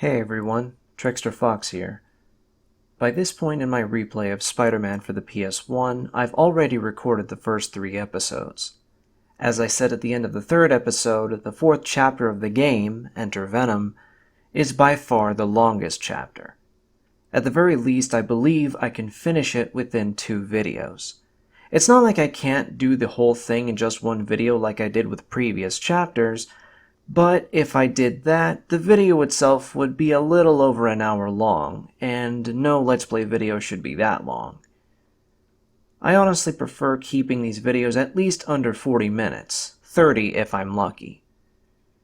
Hey everyone, Trickster Fox here. By this point in my replay of Spider-Man for the PS1, I've already recorded the first 3 episodes. As I said at the end of the 3rd episode, the 4th chapter of the game, Enter Venom, is by far the longest chapter. At the very least, I believe I can finish it within 2 videos. It's not like I can't do the whole thing in just one video like I did with previous chapters, but if I did that, the video itself would be a little over an hour long, and no Let's Play video should be that long. I honestly prefer keeping these videos at least under 40 minutes, 30 if I'm lucky.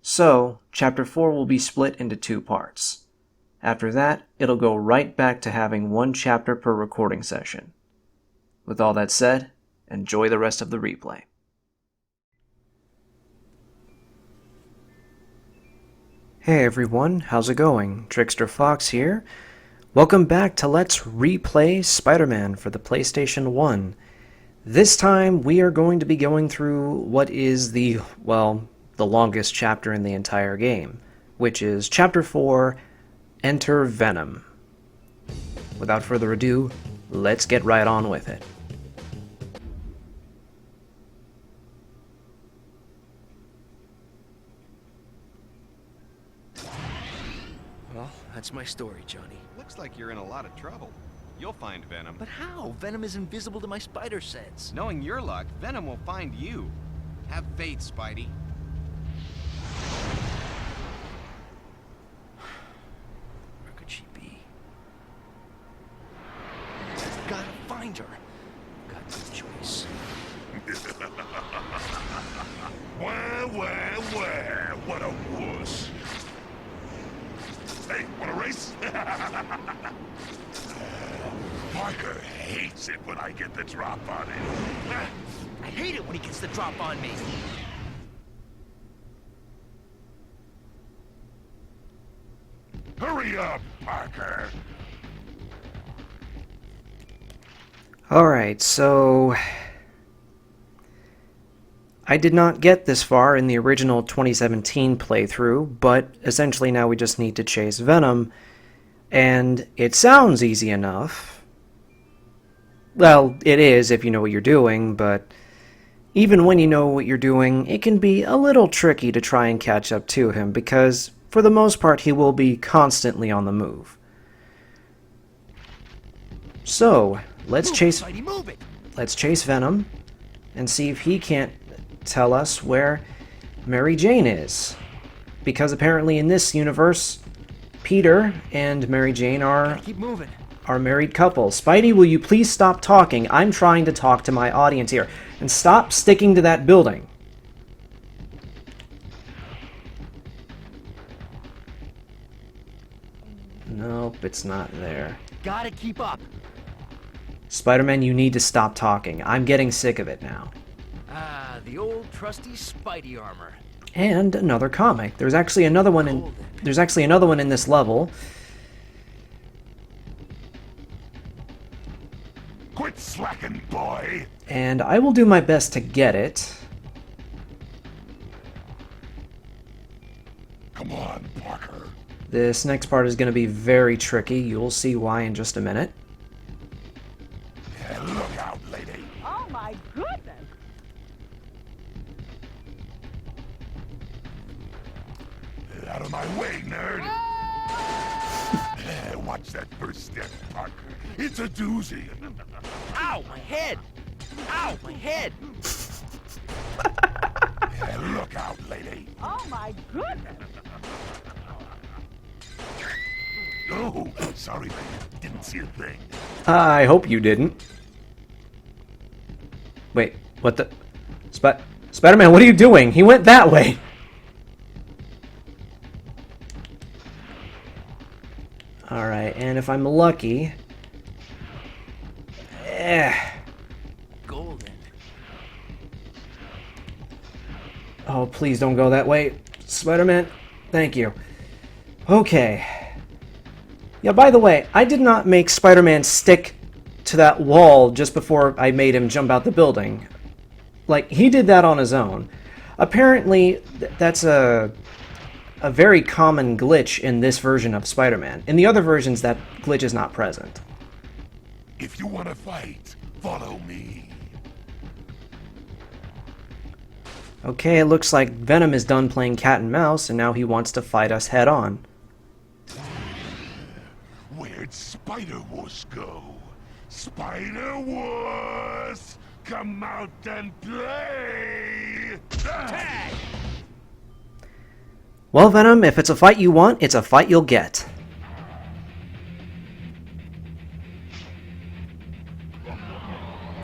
So, Chapter 4 will be split into 2 parts. After that, it'll go right back to having 1 chapter per recording session. With all that said, enjoy the rest of the replay. Hey everyone, how's it going? Trickster Fox here. Welcome back to Let's Replay Spider-Man for the PlayStation 1. This time we are going to be going through what is the longest chapter in the entire game, which is Chapter 4, Enter Venom. Without further ado, let's get right on with it. That's my story, Johnny. Looks like you're in a lot of trouble. You'll find Venom. But how? Venom is invisible to my spider sense. Knowing your luck, Venom will find you. Have faith, Spidey. Where could she be? Gotta find her. Got no choice. Where, what a wuss. Hey, wanna race? Parker hates it when I get the drop on him. I hate it when he gets the drop on me. Hurry up, Parker. Alright, so I did not get this far in the original 2017 playthrough, but essentially now we just need to chase Venom, and it sounds easy enough. Well, it is if you know what you're doing, but even when you know what you're doing, it can be a little tricky to try and catch up to him, because for the most part he will be constantly on the move. So, let's chase Venom, and see if he can't tell us where Mary Jane is. Because apparently in this universe, Peter and Mary Jane are married couples. Spidey, will you please stop talking? I'm trying to talk to my audience here. And stop sticking to that building. Nope, it's not there. Gotta keep up. Spider-Man, you need to stop talking. I'm getting sick of it now. Ah, the old trusty Spidey armor. And another comic. There's actually another one in this level. Quit slacking, boy. And I will do my best to get it. Come on, Parker. This next part is going to be very tricky. You'll see why in just a minute. Yeah, look out, lady. Oh my goodness! Out of my way, nerd. Watch that first step, Parker. It's a doozy. Ow, my head! Ow, my head! Yeah, look out, lady. Oh my goodness! Oh, sorry, lady. Didn't see a thing. I hope you didn't. Wait, what the... Spider-Man, what are you doing? He went that way! Alright, and if I'm lucky... Golden. Oh, please don't go that way. Spider-Man, thank you. Okay. Yeah, by the way, I did not make Spider-Man stick to that wall just before I made him jump out the building. Like, he did that on his own. Apparently, that's a very common glitch in this version of Spider-Man. In the other versions, that glitch is not present. If you want to fight, follow me. Okay, it looks like Venom is done playing cat and mouse, and now he wants to fight us head on. Where'd Spider-Wuss go? Spider-Wuss! Come out and play! Tag! Well, Venom, if it's a fight you want, it's a fight you'll get.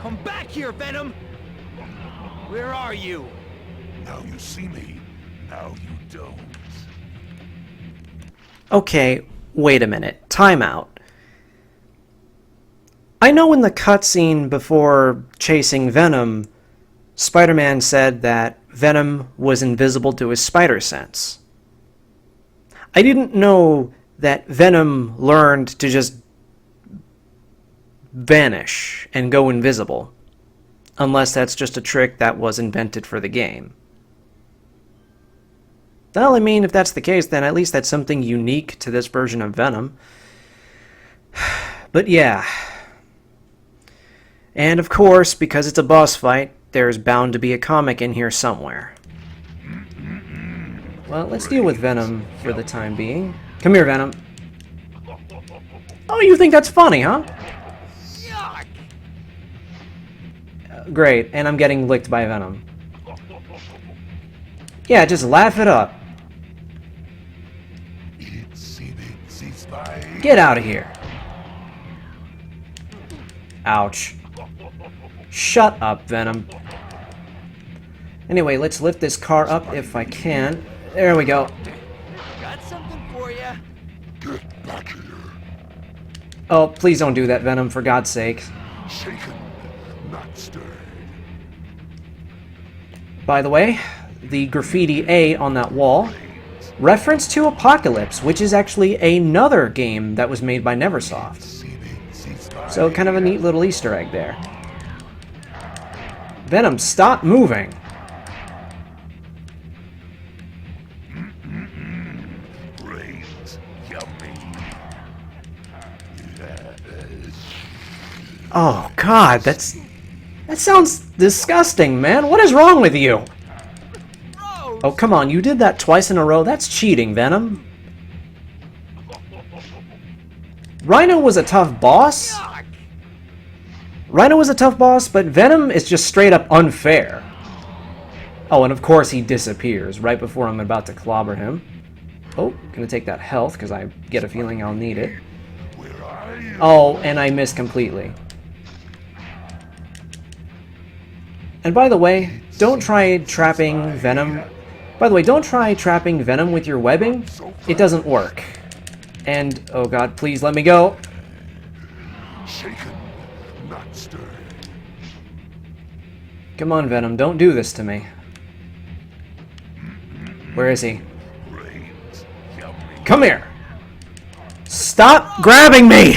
Come back here, Venom! Where are you? Now you see me, now you don't. Okay, wait a minute. Time out. I know in the cutscene before chasing Venom, Spider-Man said that Venom was invisible to his spider sense. I didn't know that Venom learned to just vanish and go invisible, unless that's just a trick that was invented for the game. Well, I mean, if that's the case, then at least that's something unique to this version of Venom. But yeah. And of course, because it's a boss fight, there's bound to be a comic in here somewhere. Well, let's deal with Venom for the time being. Come here, Venom. Oh, you think that's funny, huh? Yuck! Great, and I'm getting licked by Venom. Yeah, just laugh it up. Get out of here. Ouch. Shut up, Venom. Anyway, let's lift this car up if I can. There we go. Got something for you. Get back here. Oh, please don't do that, Venom, for God's sake. Shaken, not stirred. By the way, the graffiti A on that wall, reference to Apocalypse, which is actually another game that was made by Neversoft. So kind of a neat little Easter egg there. Venom, stop moving! Brains, yummy. Oh God, that sounds disgusting, man. What is wrong with you? Gross! Oh, come on, you did that twice in a row. That's cheating, Venom. Rhino was a tough boss. Yuck! Rhino was a tough boss, but Venom is just straight up unfair. Oh, and of course he disappears right before I'm about to clobber him. Oh, gonna take that health, because I get a feeling I'll need it. Where are you? Oh, and I missed completely. And by the way, don't try trapping Venom. By the way, don't try trapping Venom with your webbing. It doesn't work. And, oh God, please let me go. Shaken, not stirred. Come on, Venom, don't do this to me. Where is he? Brains, yummy. Come here! Stop grabbing me!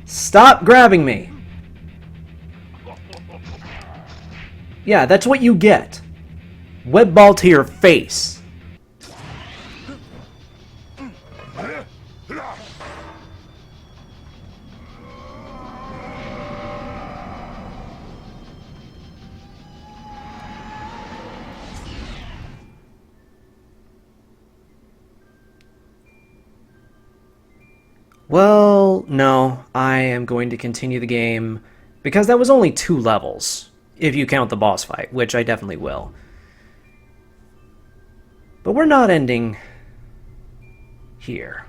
Stop grabbing me! Yeah, that's what you get. Web ball to your face. Well, no, I am going to continue the game because that was only 2 levels, if you count the boss fight, which I definitely will. But we're not ending here.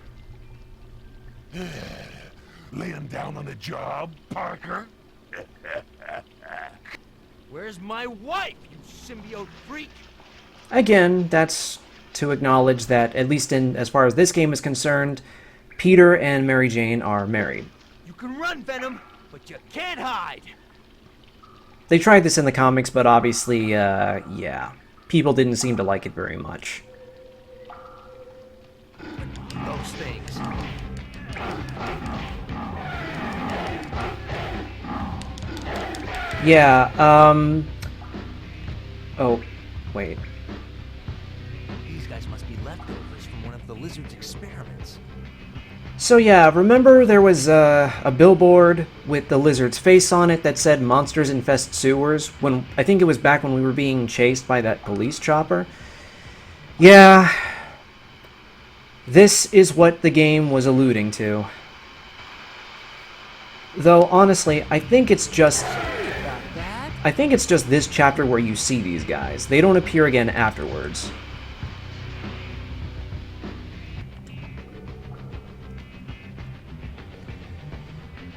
Laying down on the job, Parker? Where's my wife, you symbiote freak? Again, that's to acknowledge that, at least in as far as this game is concerned, Peter and Mary Jane are married. You can run, Venom, but you can't hide. They tried this in the comics, but obviously, yeah, people didn't seem to like it very much. Those things. Yeah, oh, wait. These guys must be leftovers from one of the lizard's experiments. So yeah, remember there was a billboard with the lizard's face on it that said "Monsters infest sewers"? When I think it was back when we were being chased by that police chopper. Yeah, this is what the game was alluding to. Though honestly, I think it's just this chapter where you see these guys. They don't appear again afterwards.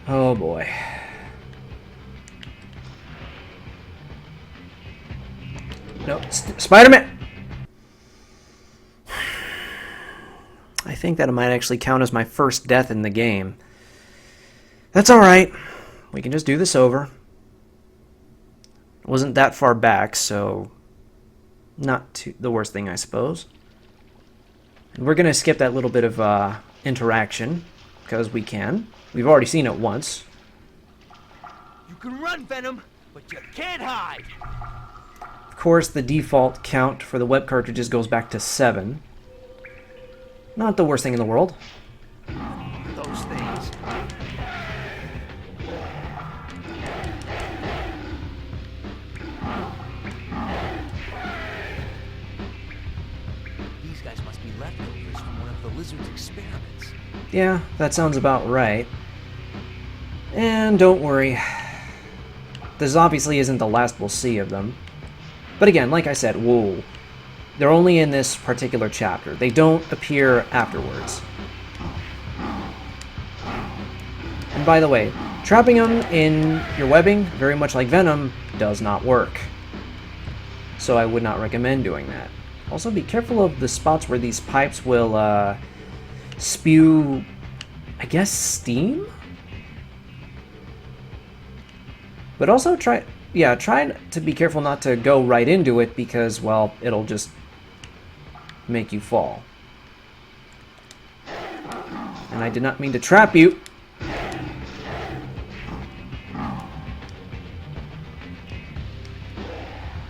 Oh boy. No, Spider-Man! I think that it might actually count as my first death in the game. That's alright. We can just do this over. It wasn't that far back, so not the worst thing, I suppose. And we're going to skip that little bit of interaction, because we can. We've already seen it once. You can run, Venom, but you can't hide. Of course, the default count for the web cartridges goes back to 7. Not the worst thing in the world. Those things. These guys must be leftovers from one of the lizard's experiments. Yeah, that sounds about right. And don't worry. This obviously isn't the last we'll see of them. But again, like I said, whoa. They're only in this particular chapter. They don't appear afterwards. And by the way, trapping them in your webbing, very much like Venom, does not work. So I would not recommend doing that. Also, be careful of the spots where these pipes will spew, I guess, steam? But also try to be careful not to go right into it because, well, it'll just make you fall. And I did not mean to trap you. I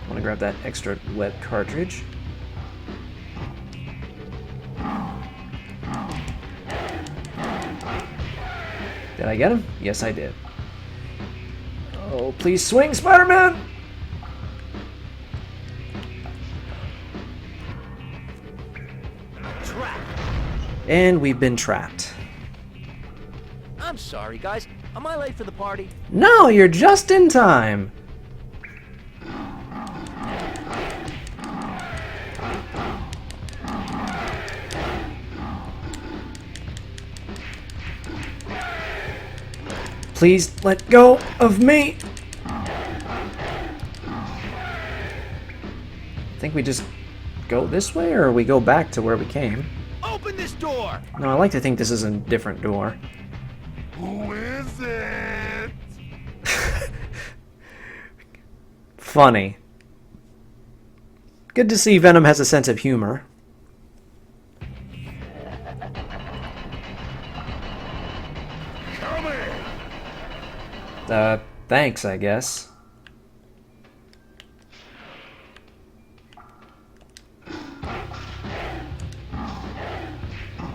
want to grab that extra web cartridge. Did I get him? Yes, I did. Oh, please swing, Spider-Man! Trap. And we've been trapped. I'm sorry, guys. Am I late for the party? No, you're just in time. Please let go of me. I think we just go this way, or we go back to where we came. Open this door! No, I like to think this is a different door. Who is it? Funny. Good to see Venom has a sense of humor. Come here. Thanks, I guess.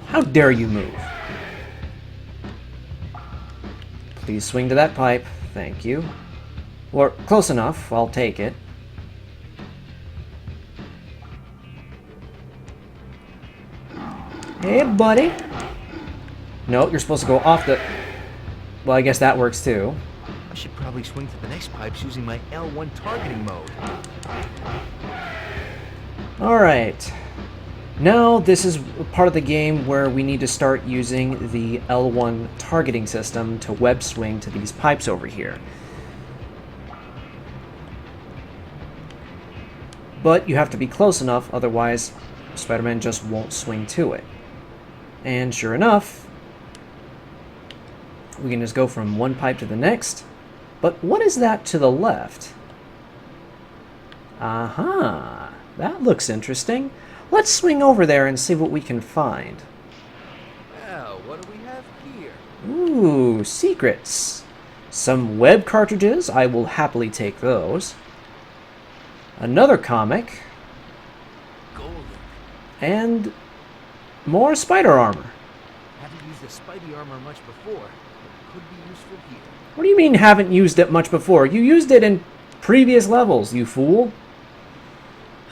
How dare you move? Please swing to that pipe. Thank you. Or close enough. I'll take it. Hey, buddy. No, you're supposed to go off the... Well, I guess that works too. I should probably swing to the next pipes using my L1 targeting mode. Alright. Now this is part of the game where we need to start using the L1 targeting system to web swing to these pipes over here. But you have to be close enough, otherwise Spider-Man just won't swing to it. And sure enough, We can just go from one pipe to the next. But what is that to the left? Aha! That looks interesting. Let's swing over there and see what we can find. Well, what do we have here? Ooh, secrets. Some web cartridges. I will happily take those. Another comic. Golden. And more spider armor. Haven't used the Spidey armor much before, but it could be useful here. What do you mean haven't used it much before? You used it in previous levels, you fool.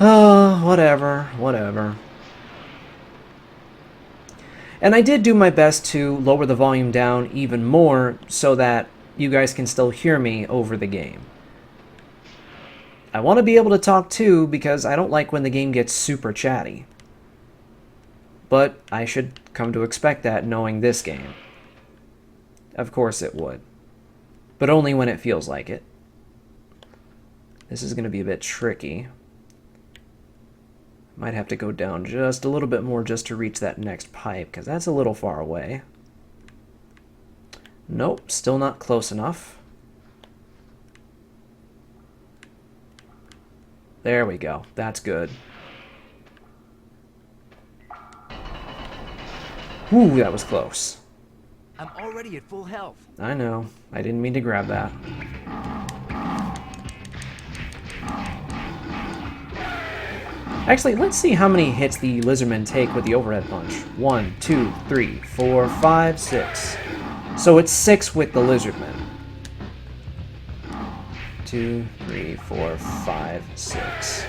Oh, whatever. And I did do my best to lower the volume down even more so that you guys can still hear me over the game. I want to be able to talk too because I don't like when the game gets super chatty. But I should come to expect that knowing this game. Of course it would. But only when it feels like it. This is going to be a bit tricky. Might have to go down just a little bit more just to reach that next pipe, because that's a little far away. Nope, still not close enough. There we go. That's good. Ooh, that was close. I'm already at full health. I know. I didn't mean to grab that. Actually, let's see how many hits the lizardmen take with the overhead punch. 1, 2, 3, 4, 5, 6. So it's 6 with the lizardmen. 2, 3, 4, 5, 6.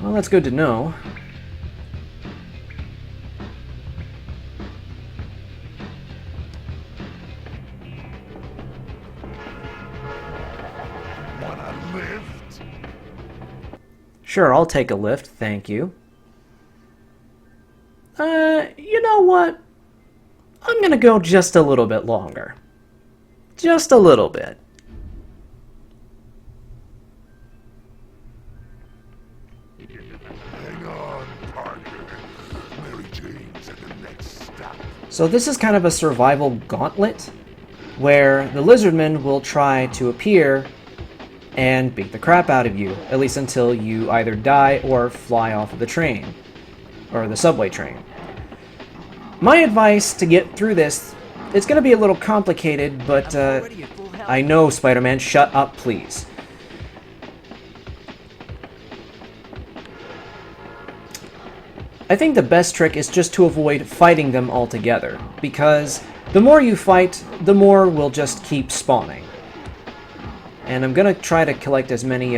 Well, that's good to know. Sure, I'll take a lift, thank you. You know what? I'm gonna go just a little bit longer. Just a little bit. Hang on, Parker. Mary Jane's at the next stop. So this is kind of a survival gauntlet, where the lizardmen will try to appear and beat the crap out of you, at least until you either die or fly off of the train, or the subway train. My advice to get through this, it's going to be a little complicated, but I know, Spider-Man, shut up, please. I think the best trick is just to avoid fighting them altogether, because the more you fight, the more will just keep spawning. And I'm going to try to collect as many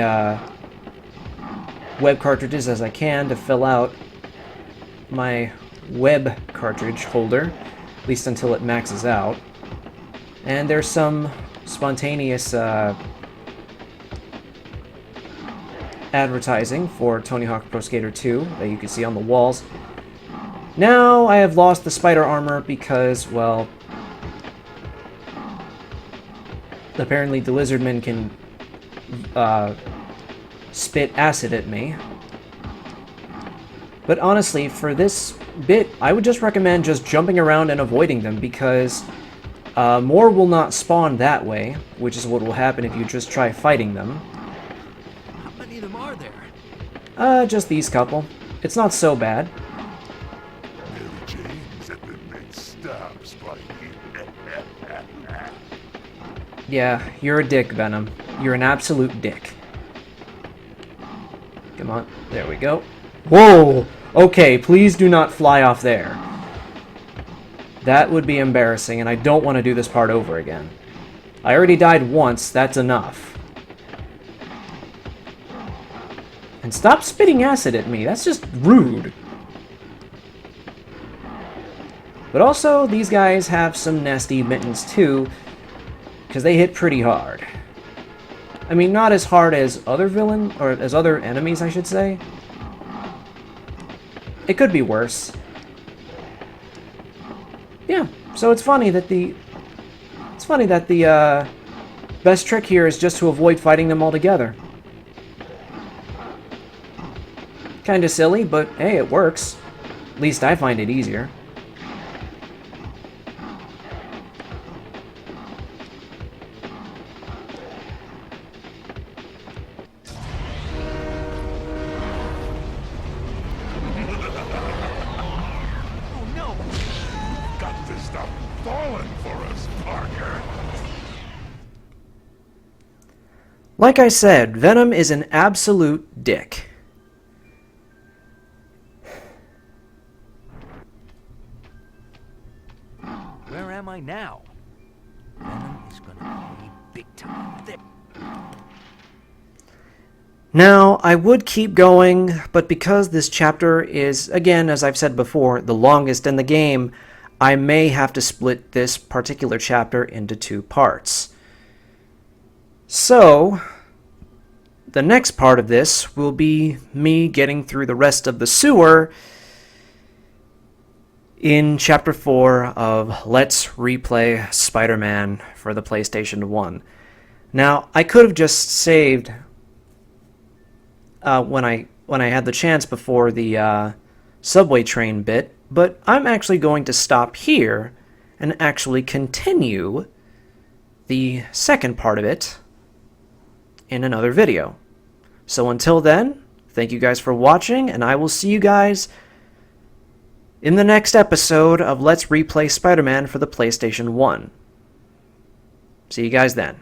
web cartridges as I can to fill out my web cartridge holder, at least until it maxes out. And there's some spontaneous advertising for Tony Hawk Pro Skater 2 that you can see on the walls. Now I have lost the spider armor because, well, apparently the lizardmen can spit acid at me. But honestly, for this bit, I would just recommend just jumping around and avoiding them, because more will not spawn that way, which is what will happen if you just try fighting them. How many of them are there? Just these couple. It's not so bad. Mary Jane's at the next stop, Spidey. Yeah, you're a dick, Venom. You're an absolute dick. Come on, there we go. Whoa! Okay, please do not fly off there. That would be embarrassing, and I don't want to do this part over again. I already died once, that's enough. And stop spitting acid at me, that's just rude. But also, these guys have some nasty mittens too, because they hit pretty hard. I mean, not as hard as other as other enemies, I should say. It could be worse. Yeah, so it's funny that the best trick here is just to avoid fighting them altogether. Kinda silly, but hey, it works. At least I find it easier. Oh no! Got to stop falling for us, Parker. Like I said, Venom is an absolute dick. Where am I now? Venom is gonna pay big time. There. Now, I would keep going, but because this chapter is, again, as I've said before, the longest in the game, I may have to split this particular chapter into 2 parts. So, the next part of this will be me getting through the rest of the sewer in Chapter 4 of Let's Replay Spider-Man for the PlayStation 1. Now, I could have just saved when I had the chance before the subway train bit, but I'm actually going to stop here and actually continue the second part of it in another video. So until then, thank you guys for watching, and I will see you guys in the next episode of Let's Replay Spider-Man for the PlayStation 1. See you guys then.